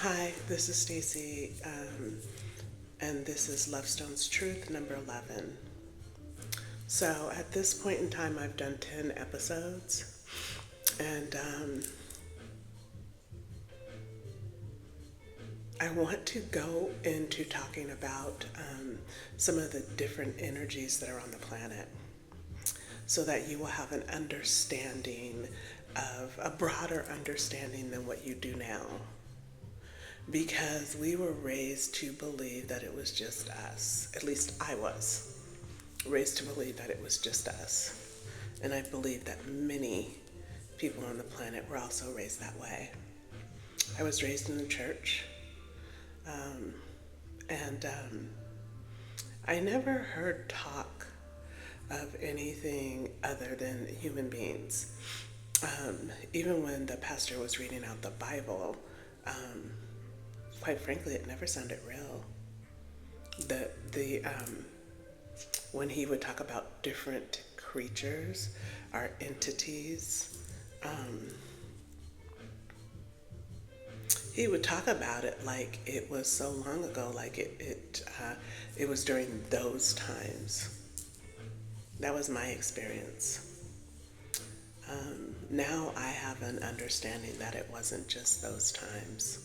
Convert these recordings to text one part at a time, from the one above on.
Hi, this is Stacy, and this is Lovestones Truth number 11. So at this point in time, I've done 10 episodes, and I want to go into talking about some of the different energies that are on the planet so that you will have an understanding of a broader understanding than what you do now. Because we were raised to believe that it was just us. At least I was raised to believe that it was just us. And I believe that many people on the planet were also raised that way. I was raised in the church, and I never heard talk of anything other than human beings. Even when the pastor was reading out the Bible, quite frankly, it never sounded real. The when he would talk about different creatures or entities, he would talk about it like it was so long ago, like it was during those times. That was my experience. Now I have an understanding that it wasn't just those times.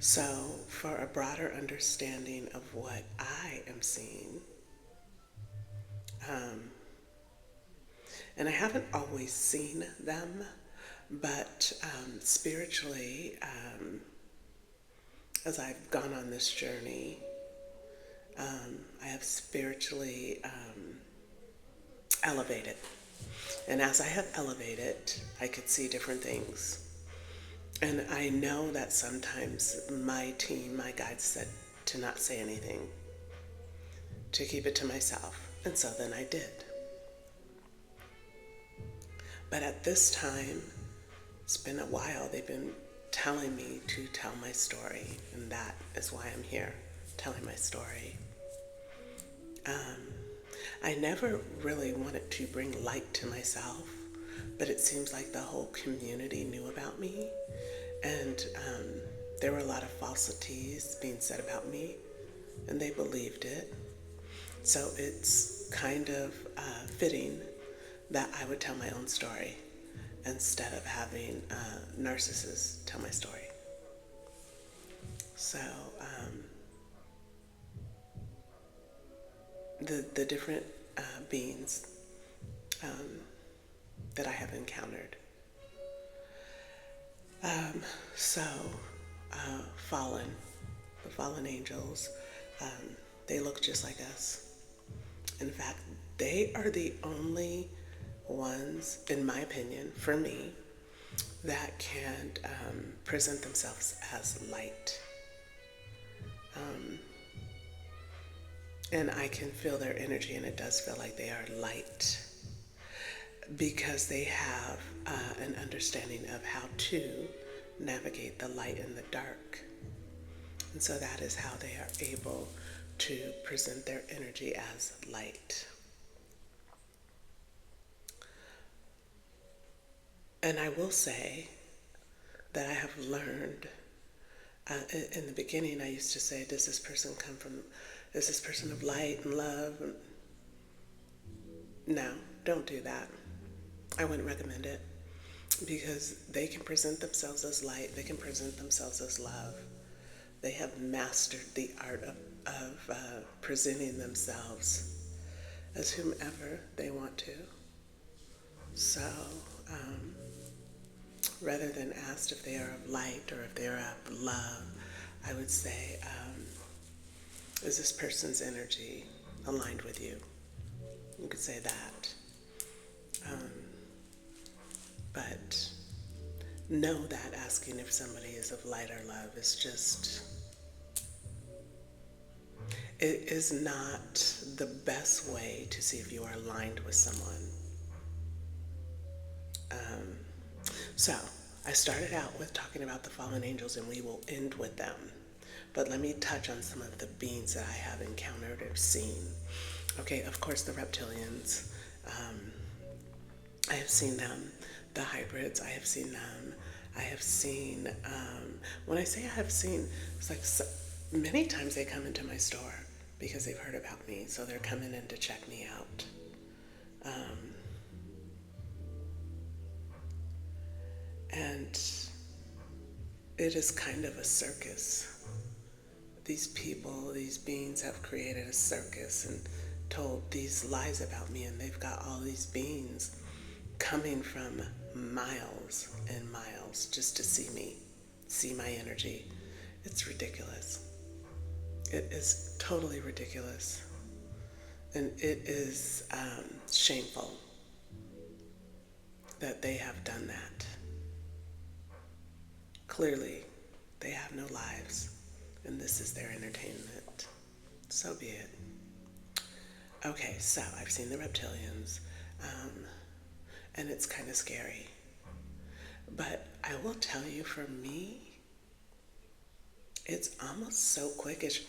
So, for a broader understanding of what I am seeing, and I haven't always seen them, but spiritually, as I've gone on this journey, I have spiritually elevated. And as I have elevated, I could see different things. And I know that sometimes my team, my guides said to not say anything, to keep it to myself. And so then I did. But at this time, it's been a while, they've been telling me to tell my story. And that is why I'm here, telling my story. I never really wanted to bring light to myself, but it seems like the whole community knew about me. And there were a lot of falsities being said about me, and they believed it. So it's kind of fitting that I would tell my own story instead of having narcissists tell my story. So the different beings that I have encountered. So, the fallen angels, they look just like us. In fact, they are the only ones, in my opinion, for me, that can present themselves as light. And I can feel their energy, and it does feel like they are light because they have an understanding of how to navigate the light and the dark. And so that is how they are able to present their energy as light. And I will say that I have learned, in the beginning I used to say, does this person of light and love? No, don't do that. I wouldn't recommend it because they can present themselves as light, they can present themselves as love. They have mastered the art of presenting themselves as whomever they want to. So, rather than asked if they are of light or if they are of love, I would say, is this person's energy aligned with you? You could say that. But know that asking if somebody is of light or love is just, it is not the best way to see if you are aligned with someone. So I started out with talking about the fallen angels, and we will end with them. But let me touch on some of the beings that I have encountered or seen. Okay, of course, the reptilians. I have seen them. The hybrids, I have seen them. I have seen, when I say I have seen, it's like many times they come into my store because they've heard about me, so they're coming in to check me out. And it is kind of a circus. These people, these beings have created a circus and told these lies about me, and they've got all these beings coming from miles and miles just to see me, see my energy. It's ridiculous. It is totally ridiculous. And it is shameful that they have done that. Clearly, they have no lives, and this is their entertainment. So be it. Okay, so I've seen the reptilians, and it's kind of scary. But I will tell you, for me, it's almost so quick. It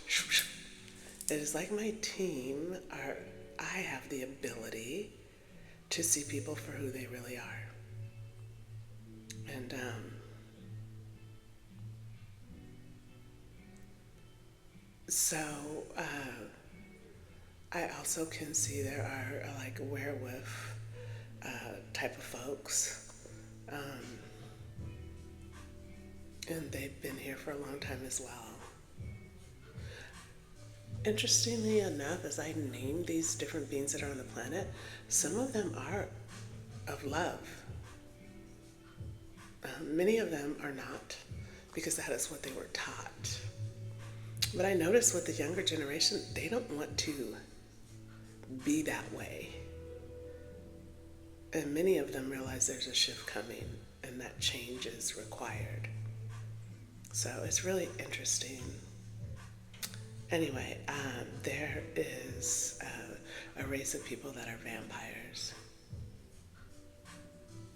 is like my team are, I have the ability to see people for who they really are. And so I also can see there are like werewolf type of folks. And they've been here for a long time as well. Interestingly enough, as I name these different beings that are on the planet, some of them are of love. Many of them are not, because that is what they were taught. But I notice with the younger generation, they don't want to be that way. And many of them realize there's a shift coming and that change is required. So it's really interesting. Anyway, there is a race of people that are vampires.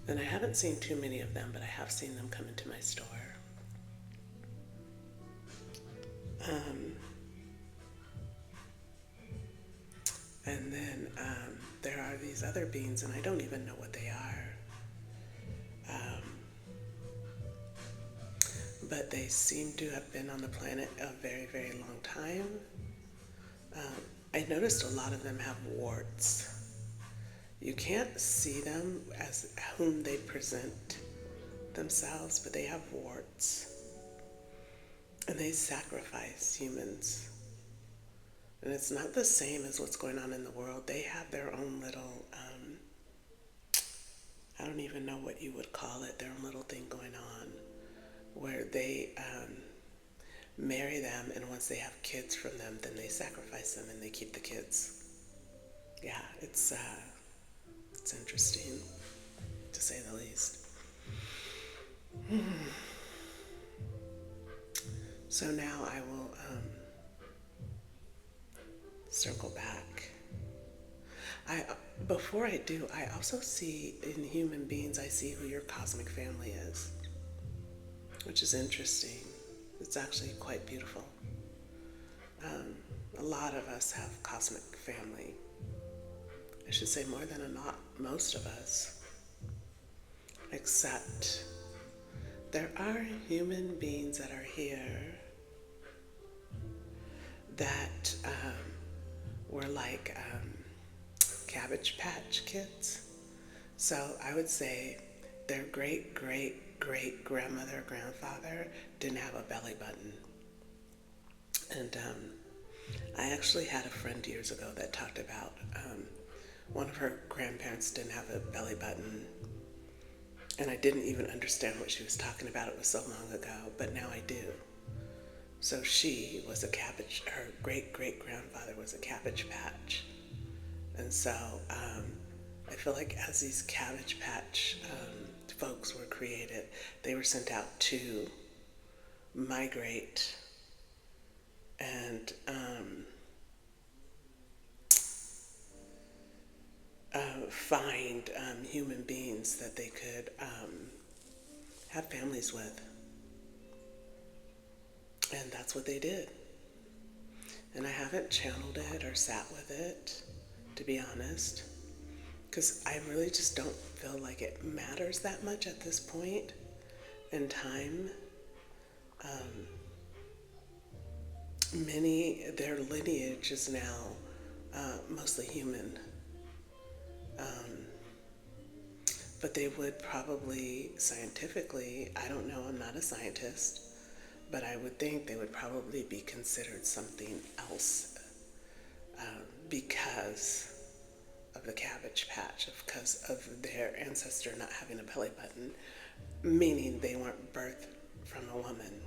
And I haven't seen too many of them, but I have seen them come into my store. And then there are these other beings, and I don't even know what they are. But they seem to have been on the planet a very, very long time. I noticed a lot of them have warts. You can't see them as whom they present themselves, but they have warts. And they sacrifice humans. And it's not the same as what's going on in the world. They have their own little, I don't even know what you would call it, their own little thing going on, where they marry them, and once they have kids from them, then they sacrifice them and they keep the kids. Yeah, it's interesting, to say the least. So now I will circle back. Before I do, I also see in human beings, I see who your cosmic family is, which is interesting. It's actually quite beautiful. A lot of us have cosmic family. I should say more than a lot, most of us. Except there are human beings that are here that were like Cabbage Patch Kids. So I would say their great, great, great grandmother, grandfather didn't have a belly button. And I actually had a friend years ago that talked about one of her grandparents didn't have a belly button. And I didn't even understand what she was talking about. It was so long ago, but now I do. So she was a cabbage, her great-great-grandfather was a Cabbage Patch. And so I feel like as these Cabbage Patch folks were created, they were sent out to migrate and find human beings that they could have families with. And that's what they did. And I haven't channeled it or sat with it, to be honest, because I really just don't feel like it matters that much at this point. in time, their lineage is now mostly human. But they would probably, scientifically, I don't know, I'm not a scientist, but I would think they would probably be considered something else because of the Cabbage Patch, because of their ancestor not having a belly button, meaning they weren't birthed from a woman.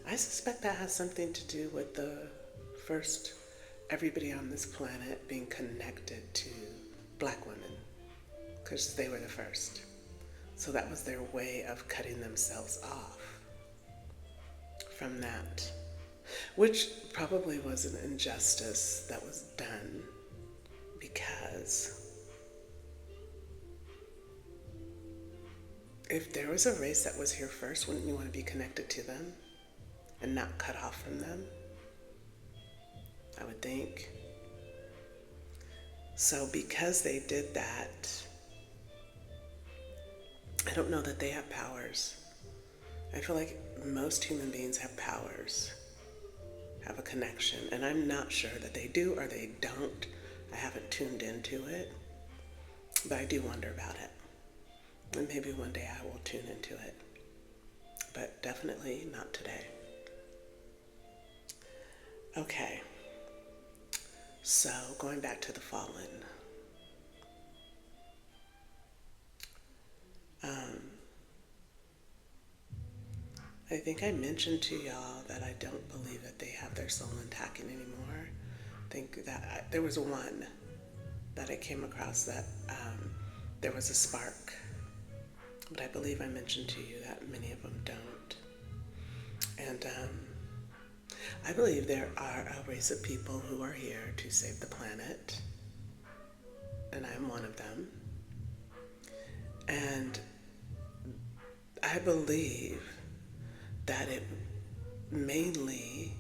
I suspect that has something to do with the first everybody on this planet being connected to black women, because they were the first. So that was their way of cutting themselves off from that, which probably was an injustice that was done, because if there was a race that was here first, wouldn't you want to be connected to them and not cut off from them? I would think. So because they did that, I don't know that they have powers. I feel like most human beings have powers, have a connection, and I'm not sure that they do or they don't. I haven't tuned into it, but I do wonder about it. And maybe one day I will tune into it, but definitely not today. Okay, so going back to the fallen. I think I mentioned to y'all that I don't believe that they have their soul intact anymore. I think that there was one that I came across that there was a spark, but I believe I mentioned to you that many of them don't. And I believe there are a race of people who are here to save the planet, and I'm one of them. And I believe that it mainly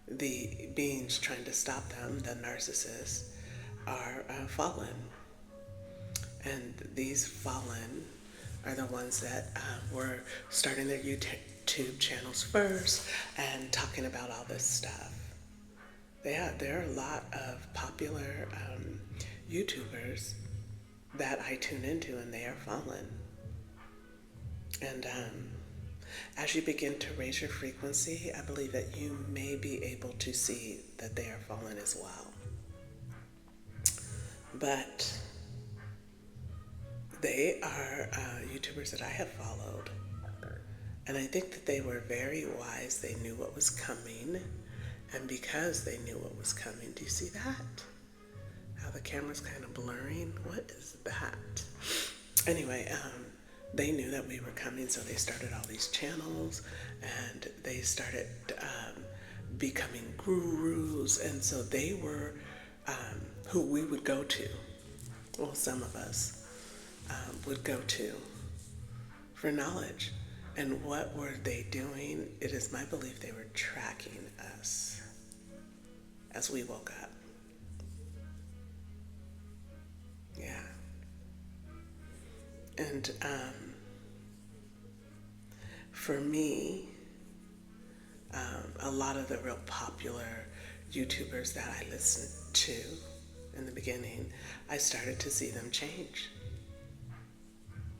the beings trying to stop them, the narcissists, are fallen. And these fallen are the ones that were starting their YouTube channels first and talking about all this stuff. There are a lot of popular YouTubers that I tune into, and they are fallen. And as you begin to raise your frequency, I believe that you may be able to see that they are fallen as well. But they are YouTubers that I have followed. And I think that they were very wise. They knew what was coming. And because they knew what was coming, do you see that? How the camera's kind of blurring? What is that? Anyway, they knew that we were coming, so they started all these channels, and they started becoming gurus, and so they were who we would go to. Well, some of us would go to for knowledge. And what were they doing? It is my belief they were tracking us as we woke up. Yeah. And for me, a lot of the real popular YouTubers that I listened to in the beginning, I started to see them change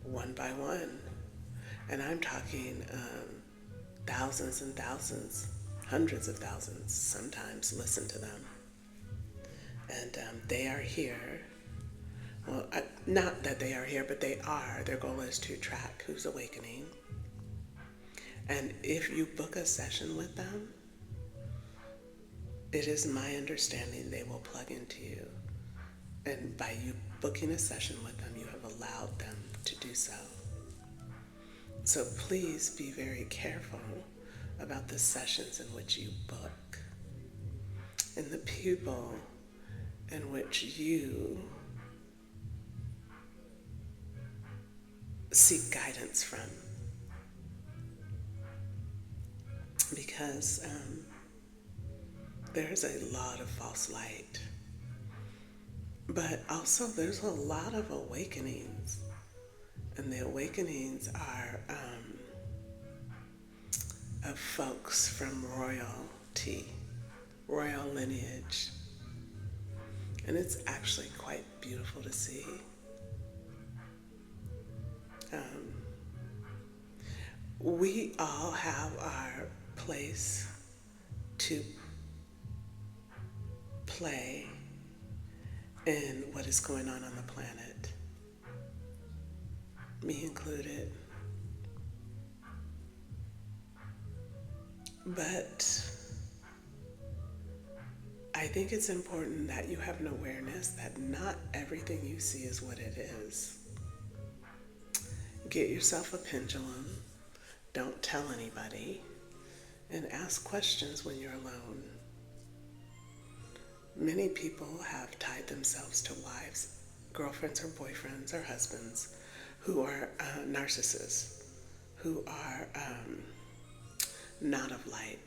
one by one. And I'm talking thousands and thousands, hundreds of thousands sometimes listen to them. And they are here. Well, not that they are here, but they are. Their goal is to track who's awakening. And if you book a session with them, it is my understanding they will plug into you. And by you booking a session with them, you have allowed them to do so. So please be very careful about the sessions in which you book and the people in which you seek guidance from. Because there's a lot of false light. But also there's a lot of awakenings. And the awakenings are of folks from royalty, royal lineage. And it's actually quite beautiful to see. We all have our place to play in what is going on the planet, me included. But I think it's important that you have an awareness that not everything you see is what it is. Get yourself a pendulum, don't tell anybody, and ask questions when you're alone. Many people have tied themselves to wives, girlfriends or boyfriends or husbands who are narcissists, who are not of light.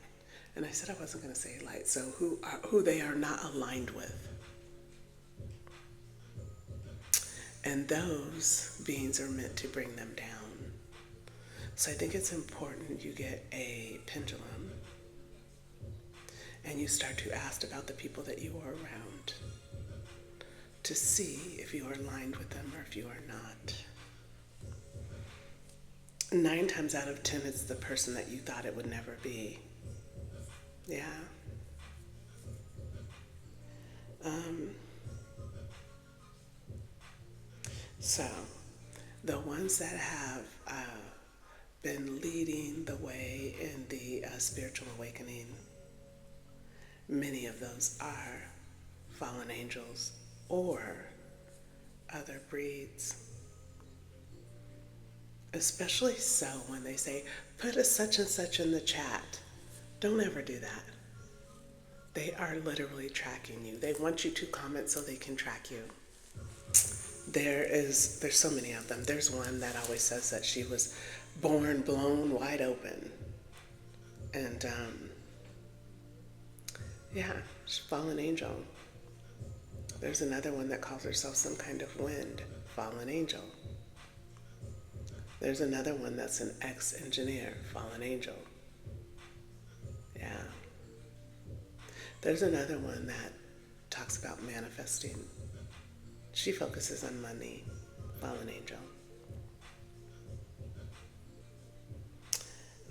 And I said I wasn't going to say light, so who they are not aligned with. And those beings are meant to bring them down. So I think it's important you get a pendulum and you start to ask about the people that you are around to see if you are aligned with them or if you are not. 9 times out of 10, it's the person that you thought it would never be. Yeah. So, the ones that have been leading the way in the spiritual awakening, many of those are fallen angels or other breeds. Especially so when they say, put a such and such in the chat. Don't ever do that. They are literally tracking you. They want you to comment so they can track you. There's so many of them. There's one that always says that she was born blown wide open. And yeah, she's a fallen angel. There's another one that calls herself some kind of wind, fallen angel. There's another one that's an ex-engineer, fallen angel. Yeah. There's another one that talks about manifesting. She focuses on money, fallen angel.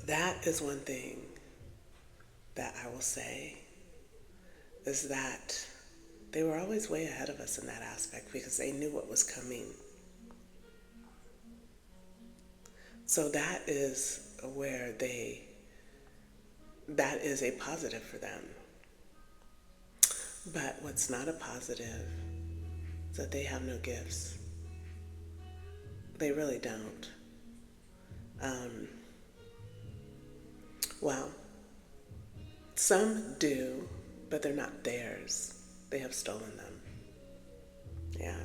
That is one thing that I will say is that they were always way ahead of us in that aspect because they knew what was coming. So that is where that is a positive for them. But what's not a positive is that they have no gifts. They really don't. Well, some do, but they're not theirs. They have stolen them. Yeah.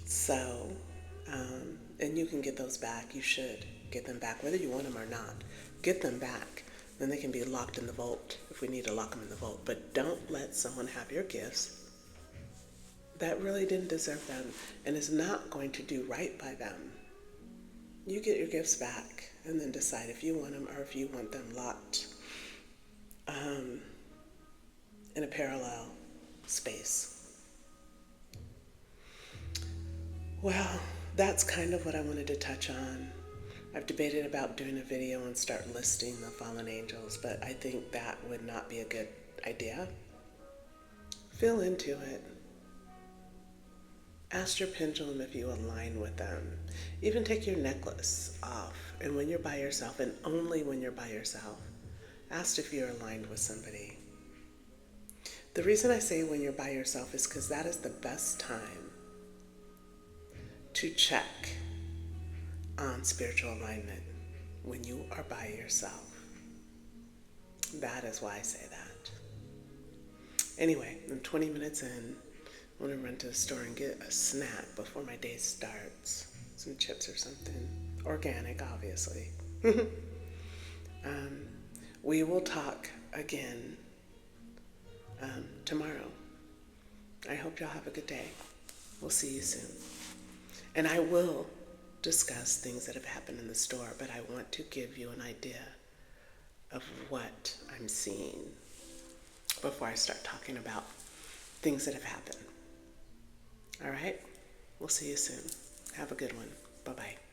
So, and you can get those back. You should get them back, whether you want them or not. Get them back. Then they can be locked in the vault if we need to lock them in the vault. But don't let someone have your gifts that really didn't deserve them and is not going to do right by them. You get your gifts back and then decide if you want them or if you want them locked in a parallel space. Well, that's kind of what I wanted to touch on. I've debated about doing a video and start listing the fallen angels, but I think that would not be a good idea. Feel into it. Ask your pendulum if you align with them. Even take your necklace off, and when you're by yourself, and only when you're by yourself, ask if you're aligned with somebody. The reason I say when you're by yourself is because that is the best time to check on spiritual alignment, when you are by yourself. That is why I say that. Anyway, I'm 20 minutes in. I want to run to the store and get a snack before my day starts. Some chips or something. Organic, obviously. We will talk again tomorrow. I hope y'all have a good day. We'll see you soon. And I will discuss things that have happened in the store, but I want to give you an idea of what I'm seeing before I start talking about things that have happened. All right? We'll see you soon. Have a good one. Bye-bye.